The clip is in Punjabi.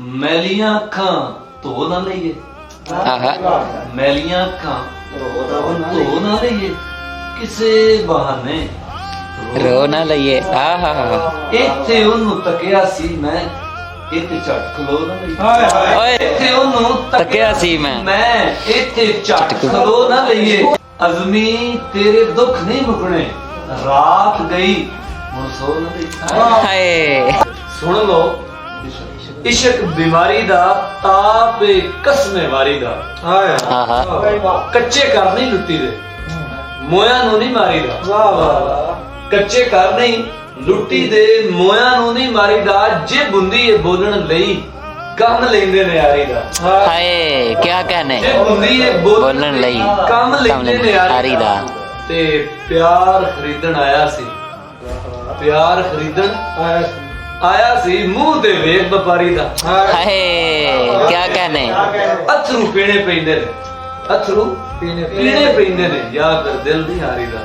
मैलियां अखां धो ना लईए, मैलियां अखां धो ना लईए, किसे बहाने रो ना लईए। ਇੱਥੇ ਉਹਨੂੰ ਤੱਕਿਆ ਸੀ ਮੈਂ, ਇੱਥੇ ਝਟ ਖਲੋ ਨਾ ਲਈਏ। ਓਏ ਇੱਥੇ ਉਹਨੂੰ ਤੱਕਿਆ ਸੀ ਮੈਂ, ਇੱਥੇ ਝਟ ਖਲੋ ਨਾ ਲਈਏ। ਅਜ਼ਮੀ ਤੇਰੇ ਦੁੱਖ ਨਹੀਂ ਮੁਕਣੇ, ਰਾਤ ਗਈ ਹੁਣ ਸੋ ਨਾ ਲਈਏ। ਹਾਏ ਸੁਣ ਲੋ, ਇਸ਼ਕ ਬਿਮਾਰੀ ਦਾ ਤਾਪ ਏ ਕਸਮੇ ਵਾਰੀ ਦਾ। ਕੱਚੇ ਘਰ ਨਹੀਂ ਲੁੱਟੀ ਦੇ, ਮੋਇਆਂ ਨੂੰ ਨਹੀਂ ਮਾਰੀਦਾ। ਵਾਹ ਵਾਹ, ਕੱਚੇ ਘਰ ਨਹੀਂ ਲੁੱਟੀ ਦੇ, ਮੋਇਆਂ ਨੂੰ ਨਹੀਂ ਮਾਰੀਦਾ। ਜੇ ਬੁੰਦੀ ਏ ਬੋਲਣ ਲਈ, ਕੰਮ ਲੈਂਦੇ ਨੇ ਯਾਰੀ ਦਾ। ਹਾਏ ਕਿਆ ਕਹਨੇ, ਜੇ ਬੁੰਦੀ ਏ ਬੋਲਣ ਲਈ, ਕੰਮ ਲੈਂਦੇ ਨੇ ਯਾਰੀ ਦਾ। ਤੇ ਪਿਆਰ ਖਰੀਦਣ ਆਇਆ ਸੀ, ਪਿਆਰ ਖਰੀਦਣ ਆਇਆ ਸੀ, ਮੂੰਹ ਤੇ ਵੇਖ ਵਪਾਰੀ ਦਾ। ਹਾਏ ਕਿਆ ਕਹਨੇ, ਅਥਰੂ ਪੀਣੇ ਪੈਂਦੇ ਨੇ, ਅਥਰੂ ਪੀਣੇ ਪੈਂਦੇ ਨੇ, ਯਾਰ ਦਿਲ ਦੀ ਹਾਰੀ ਦਾ।